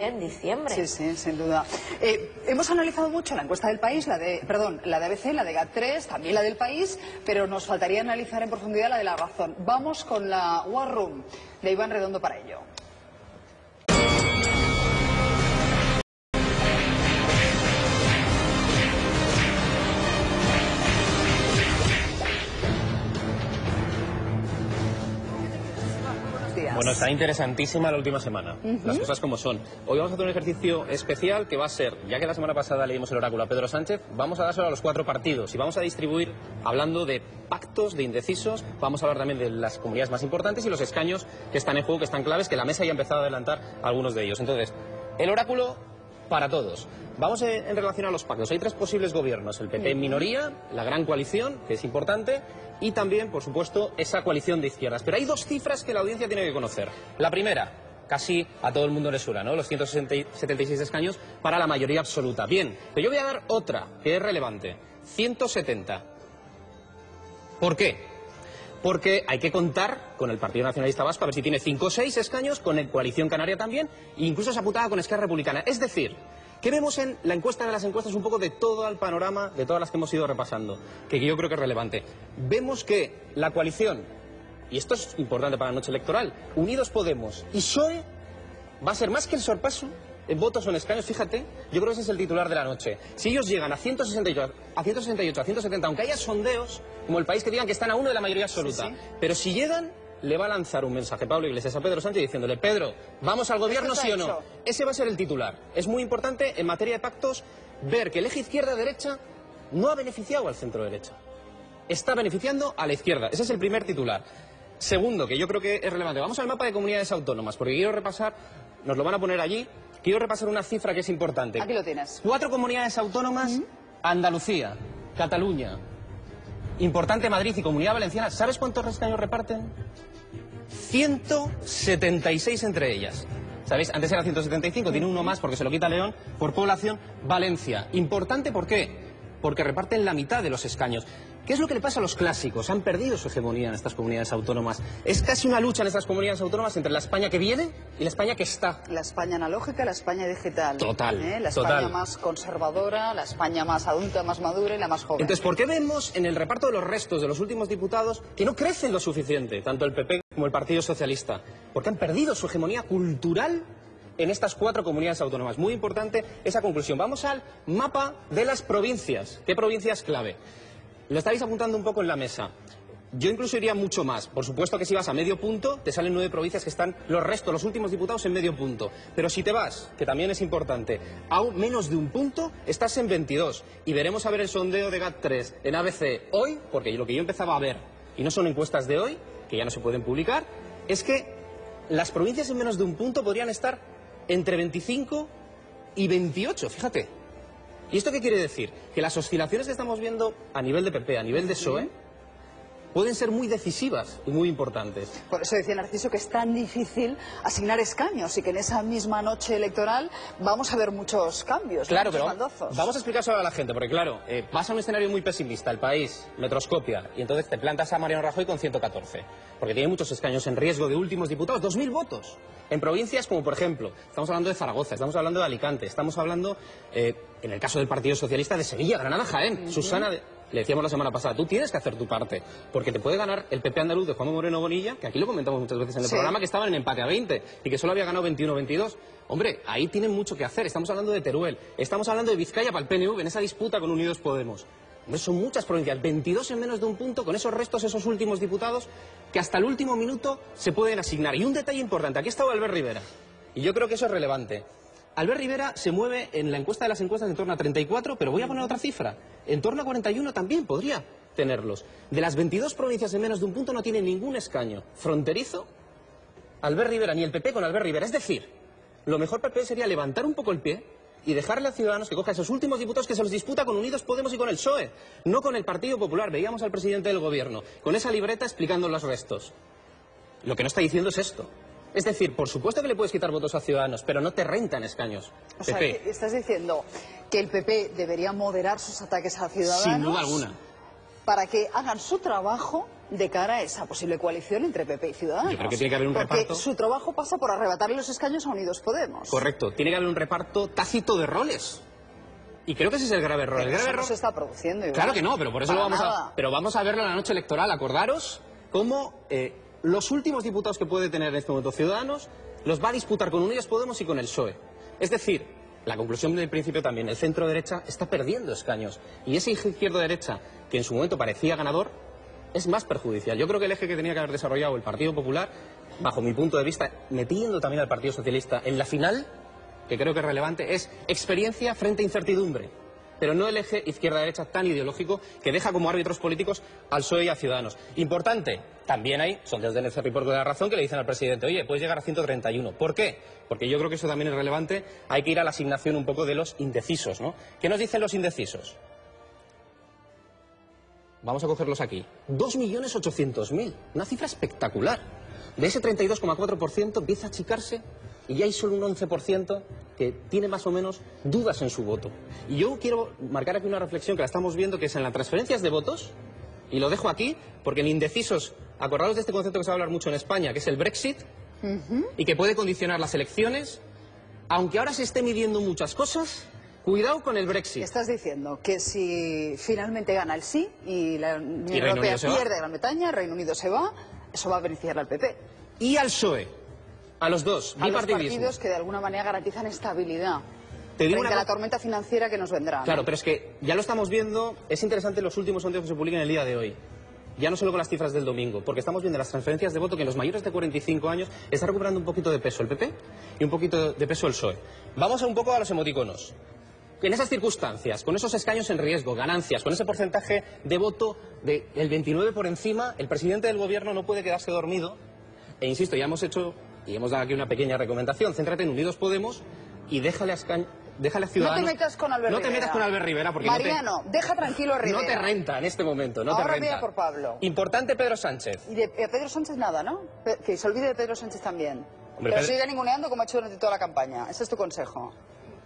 en diciembre. Sí, sí, sin duda. Hemos analizado mucho la encuesta del País, la de ABC, la de GAT3, también la del País, pero nos faltaría analizar en profundidad la de La Razón. Vamos con la War Room de Iván Redondo para ello. Bueno, está interesantísima la última semana, las cosas como son. Hoy vamos a hacer un ejercicio especial que va a ser, ya que la semana pasada leímos el oráculo a Pedro Sánchez, vamos a dárselo a los 4 partidos y vamos a distribuir, hablando de pactos, de indecisos, vamos a hablar también de las comunidades más importantes y los escaños que están en juego, que están claves, que la mesa ya ha empezado a adelantar algunos de ellos. Entonces, el oráculo para todos. Vamos en relación a los pactos. Hay 3 posibles gobiernos, el PP en minoría, la gran coalición, que es importante, y también, por supuesto, esa coalición de izquierdas. Pero hay 2 cifras que la audiencia tiene que conocer. La primera, casi a todo el mundo le suena, ¿no? Los 176 escaños para la mayoría absoluta. Bien, pero yo voy a dar otra, que es relevante. 170. ¿Por qué? Porque hay que contar con el Partido Nacionalista Vasco, a ver si tiene 5 o 6 escaños, con el Coalición Canaria también, e incluso esa putada con Esquerra Republicana. Es decir, ¿qué vemos en la encuesta de las encuestas? Un poco de todo el panorama, de todas las que hemos ido repasando, que yo creo que es relevante. Vemos que la coalición, y esto es importante para la noche electoral, Unidos Podemos y PSOE va a ser más que el sorpaso en votos o en escaños, fíjate, yo creo que ese es el titular de la noche. Si ellos llegan a 168, a 170, aunque haya sondeos, como El País, que digan que están a 1 de la mayoría absoluta, sí, sí, pero si llegan, le va a lanzar un mensaje Pablo Iglesias a Pedro Sánchez diciéndole: Pedro, ¿vamos al gobierno, sí o no? Ese va a ser el titular. Es muy importante en materia de pactos ver que el eje izquierda-derecha no ha beneficiado al centro-derecha. Está beneficiando a la izquierda. Ese es el primer titular. Segundo, que yo creo que es relevante. Vamos al mapa de comunidades autónomas, porque quiero repasar, nos lo van a poner allí, quiero repasar una cifra que es importante. Aquí lo tienes. 4 comunidades autónomas, Andalucía, Cataluña, importante Madrid y Comunidad Valenciana. ¿Sabes cuántos escaños reparten? 176 entre ellas. ¿Sabéis? Antes era 175, tiene uno más porque se lo quita León. Por población, Valencia. Importante, ¿por qué? Porque reparten la mitad de los escaños. ¿Qué es lo que le pasa a los clásicos? Han perdido su hegemonía en estas comunidades autónomas. Es casi una lucha en estas comunidades autónomas entre la España que viene y la España que está. La España analógica, la España digital. Total. La España más conservadora, la España más adulta, más madura y la más joven. Entonces, ¿por qué vemos en el reparto de los restos de los últimos diputados que no crecen lo suficiente, tanto el PP como el Partido Socialista? Porque han perdido su hegemonía cultural en estas 4 comunidades autónomas. Muy importante esa conclusión. Vamos al mapa de las provincias. ¿Qué provincias clave? Lo estáis apuntando un poco en la mesa. Yo incluso iría mucho más. Por supuesto que si vas a medio punto, te salen 9 provincias que están los restos, los últimos diputados, en medio punto. Pero si te vas, que también es importante, a menos de un punto, estás en 22. Y veremos a ver el sondeo de GAT3 en ABC hoy, porque lo que yo empezaba a ver, y no son encuestas de hoy, que ya no se pueden publicar, es que las provincias en menos de un punto podrían estar entre 25 y 28, fíjate. ¿Y esto qué quiere decir? Que las oscilaciones que estamos viendo a nivel de PP, a nivel de PSOE, pueden ser muy decisivas y muy importantes. Por eso decía Narciso que es tan difícil asignar escaños y que en esa misma noche electoral vamos a ver muchos cambios. Claro, muchos pero baldozos. vamos a explicárselo a la gente, porque claro, vas a un escenario muy pesimista, El País, Metroscopia, y entonces te plantas a Mariano Rajoy con 114, porque tiene muchos escaños en riesgo de últimos diputados, 2.000 votos. En provincias como, por ejemplo, estamos hablando de Zaragoza, estamos hablando de Alicante, estamos hablando, en el caso del Partido Socialista, de Sevilla, Granada, Jaén, Susana... Le decíamos la semana pasada, tú tienes que hacer tu parte, porque te puede ganar el PP andaluz de Juanma Moreno Bonilla, que aquí lo comentamos muchas veces en el programa, que estaban en empate a 20 y que solo había ganado 21-22. Hombre, ahí tienen mucho que hacer. Estamos hablando de Teruel, estamos hablando de Vizcaya para el PNV en esa disputa con Unidos Podemos. Hombre, son muchas provincias, 22 en menos de un punto, con esos restos, esos últimos diputados, que hasta el último minuto se pueden asignar. Y un detalle importante, aquí está Albert Rivera, y yo creo que eso es relevante. Albert Rivera se mueve en la encuesta de las encuestas en torno a 34, pero voy a poner otra cifra. En torno a 41 también podría tenerlos. De las 22 provincias en menos de un punto no tiene ningún escaño fronterizo Albert Rivera, ni el PP con Albert Rivera. Es decir, lo mejor PP sería levantar un poco el pie y dejarle a Ciudadanos que coja esos últimos diputados que se los disputa con Unidos Podemos y con el PSOE, no con el Partido Popular. Veíamos al presidente del gobierno con esa libreta explicando los restos. Lo que no está diciendo es esto. Es decir, por supuesto que le puedes quitar votos a Ciudadanos, pero no te rentan escaños. O sea, estás diciendo que el PP debería moderar sus ataques a Ciudadanos. Sin duda alguna. Para que hagan su trabajo de cara a esa posible coalición entre PP y Ciudadanos. Yo creo que tiene que haber un porque reparto. Su trabajo pasa por arrebatarle los escaños a Unidos Podemos. Correcto, tiene que haber un reparto tácito de roles. Y creo que ese es el grave error. Pero El grave eso error no se está produciendo. Igual. Claro que no, pero por eso Para lo vamos nada. a... Pero vamos a verlo en la noche electoral. Acordaros cómo los últimos diputados que puede tener en este momento Ciudadanos los va a disputar con Unidos Podemos y con el PSOE. Es decir, la conclusión del principio también, el centro-derecha está perdiendo escaños. Y ese eje izquierdo-derecha, que en su momento parecía ganador, es más perjudicial. Yo creo que el eje que tenía que haber desarrollado el Partido Popular, bajo mi punto de vista, metiendo también al Partido Socialista en la final, que creo que es relevante, es experiencia frente a incertidumbre. Pero no el eje izquierda-derecha tan ideológico que deja como árbitros políticos al PSOE y a Ciudadanos. Importante, también hay sondeos del NC Report de la Razón que le dicen al presidente, oye, puedes llegar a 131. ¿Por qué? Porque yo creo que eso también es relevante. Hay que ir a la asignación un poco de los indecisos, ¿no? ¿Qué nos dicen los indecisos? Vamos a cogerlos aquí. 2.800.000. Una cifra espectacular. De ese 32,4% empieza a achicarse y ya hay solo un 11% que tiene más o menos dudas en su voto. Y yo quiero marcar aquí una reflexión que la estamos viendo, que es en las transferencias de votos, y lo dejo aquí, porque en indecisos, acordaos de este concepto que se va a hablar mucho en España, que es el Brexit, y que puede condicionar las elecciones, aunque ahora se esté midiendo muchas cosas, cuidado con el Brexit. Estás diciendo que si finalmente gana el sí y la Unión Reino Europea Unido se va. pierde Gran Bretaña, Reino Unido se va, eso va a beneficiar al PP. Y al PSOE, a los dos, A los bipartidismo. partidos que de alguna manera garantizan estabilidad Te digo frente a una la tormenta financiera que nos vendrá. ¿no? Claro, pero es que ya lo estamos viendo, es interesante los últimos sondeos que se publican el día de hoy. Ya no solo con las cifras del domingo, porque estamos viendo las transferencias de voto que en los mayores de 45 años está recuperando un poquito de peso el PP y un poquito de peso el PSOE. Vamos un poco a los emoticonos. En esas circunstancias, con esos escaños en riesgo, ganancias, con ese porcentaje de voto del 29 por encima, el presidente del gobierno no puede quedarse dormido. E insisto, ya hemos hecho y hemos dado aquí una pequeña recomendación. Céntrate en Unidos Podemos y déjale a Ciudadanos. No te metas con Albert Rivera. No te metas con Albert Rivera porque Mariano, deja tranquilo a Rivera. no te renta en este momento, no Ahora te renta. vea por Pablo. Importante Pedro Sánchez. Y de Pedro Sánchez nada, ¿no? Que se olvide de Pedro Sánchez también. Hombre, Pero Pedro- sigue ninguneando como ha hecho durante toda la campaña. Ese es tu consejo.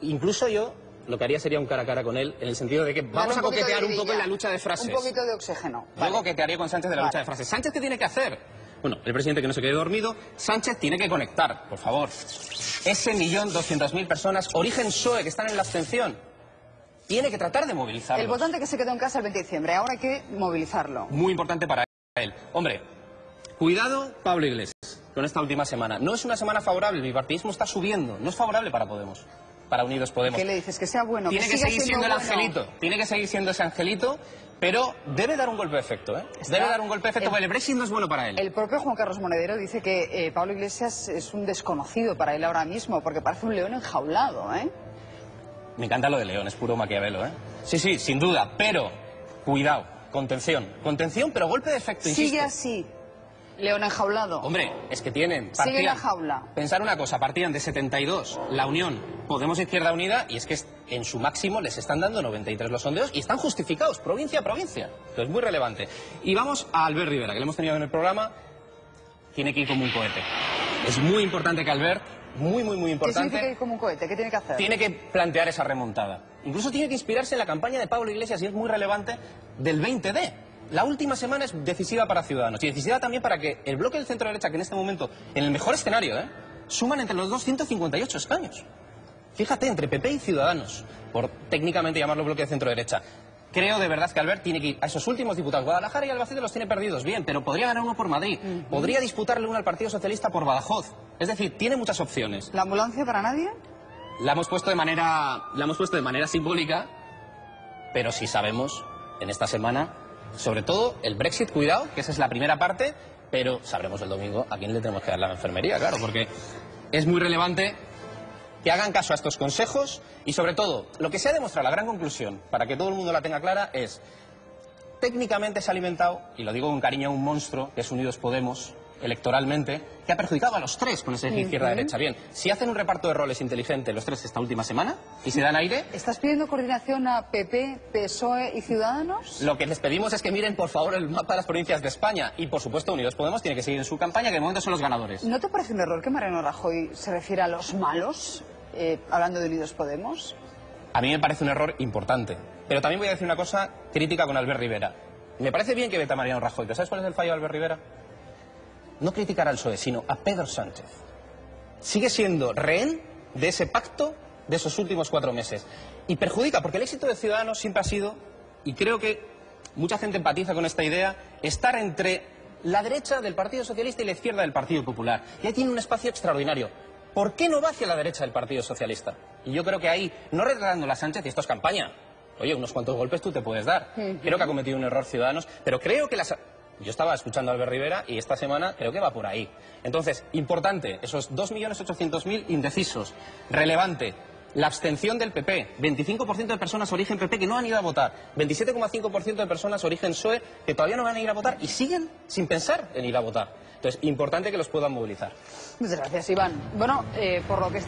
Incluso yo lo que haría sería un cara a cara con él, en el sentido de que vamos Dale a un poquito de coquetear un poco vidilla. en la lucha de frases. Un poquito de oxígeno. Yo Vale. coquetearía con Sánchez de la Vale. lucha de frases. ¿Sánchez qué tiene que hacer? Bueno, el presidente que no se quede dormido. Sánchez tiene que conectar, por favor. Ese 1.200.000 personas, origen PSOE, que están en la abstención, tiene que tratar de movilizarlos. El votante que se quedó en casa el 20 de diciembre, ahora hay que movilizarlo. Muy importante para él. Hombre, cuidado, Pablo Iglesias, con esta última semana. No es una semana favorable, el bipartidismo está subiendo. No es favorable para Podemos, para Unidos Podemos. ¿Qué le dices? Que sea bueno, Tiene que siga seguir siendo el bueno. angelito, tiene que seguir siendo ese angelito, pero debe dar un golpe de efecto, ¿eh? Está- Debe dar un golpe de efecto, porque el Brexit no es bueno para él. El propio Juan Carlos Monedero dice que Pablo Iglesias es un desconocido para él ahora mismo, porque parece un león enjaulado, ¿eh? Me encanta lo de León, es puro Maquiavelo, ¿eh? Sí, sí, sin duda, pero cuidado, contención. Contención, pero golpe de efecto, insisto. Sigue así, león enjaulado. Hombre, es que tienen... Sigue en la jaula. Pensar una cosa, partían de 72, la Unión, Podemos Izquierda Unida, y es que en su máximo les están dando 93 los sondeos y están justificados, provincia a provincia. Esto es muy relevante. Y vamos a Albert Rivera, que le hemos tenido en el programa, tiene que ir como un cohete. Es muy importante que Albert, muy ¿Qué importante, significa ir como un cohete? ¿Qué tiene que hacer? tiene que plantear esa remontada. Incluso tiene que inspirarse en la campaña de Pablo Iglesias, y es muy relevante, del 20D. La última semana es decisiva para Ciudadanos y decisiva también para que el bloque del centro derecha, que en este momento, en el mejor escenario, suman entre los dos 158 escaños. Fíjate, entre PP y Ciudadanos, por técnicamente llamarlo bloque de centro derecha. Creo de verdad que Albert tiene que ir a esos últimos diputados. Guadalajara y Albacete los tiene perdidos, bien, pero podría ganar uno por Madrid. Podría disputarle uno al Partido Socialista por Badajoz. Es decir, tiene muchas opciones. ¿La ambulancia para nadie? La hemos puesto de manera simbólica, pero sí sabemos en esta semana, sobre todo el Brexit, cuidado, que esa es la primera parte, pero sabremos el domingo a quién le tenemos que dar la enfermería, claro, porque es muy relevante que hagan caso a estos consejos y sobre todo, lo que se ha demostrado, la gran conclusión, para que todo el mundo la tenga clara, es técnicamente se ha alimentado, y lo digo con cariño, a un monstruo que es Unidos Podemos, electoralmente, que ha perjudicado a los tres con ese eje izquierda-derecha. Bien, si hacen un reparto de roles inteligente los tres esta última semana y se dan aire, ¿Estás pidiendo coordinación a PP, PSOE y Ciudadanos? lo que les pedimos es que miren, por favor, el mapa de las provincias de España. Y, por supuesto, Unidos Podemos tiene que seguir en su campaña, que de momento son los ganadores. ¿No te parece un error que Mariano Rajoy se refiere a los malos, hablando de Unidos Podemos? A mí me parece un error importante. Pero también voy a decir una cosa crítica con Albert Rivera. Me parece bien que veta a Mariano Rajoy, pero ¿sabes cuál es el fallo de Albert Rivera? No criticar al PSOE, sino a Pedro Sánchez. Sigue siendo rehén de ese pacto de esos últimos 4 meses. Y perjudica, porque el éxito de Ciudadanos siempre ha sido, y creo que mucha gente empatiza con esta idea, estar entre la derecha del Partido Socialista y la izquierda del Partido Popular. Y ahí tiene un espacio extraordinario. ¿Por qué no va hacia la derecha del Partido Socialista? Y yo creo que ahí, no retratando a Sánchez, y esto es campaña, oye, unos cuantos golpes tú te puedes dar. Creo que ha cometido un error Ciudadanos, pero creo que yo estaba escuchando a Albert Rivera y esta semana creo que va por ahí. Entonces, importante, esos 2.800.000 indecisos. Relevante, la abstención del PP. 25% de personas origen PP que no han ido a votar. 27,5% de personas origen PSOE que todavía no van a ir a votar y siguen sin pensar en ir a votar. Entonces, importante que los puedan movilizar. Muchas gracias, Iván. Bueno, por lo que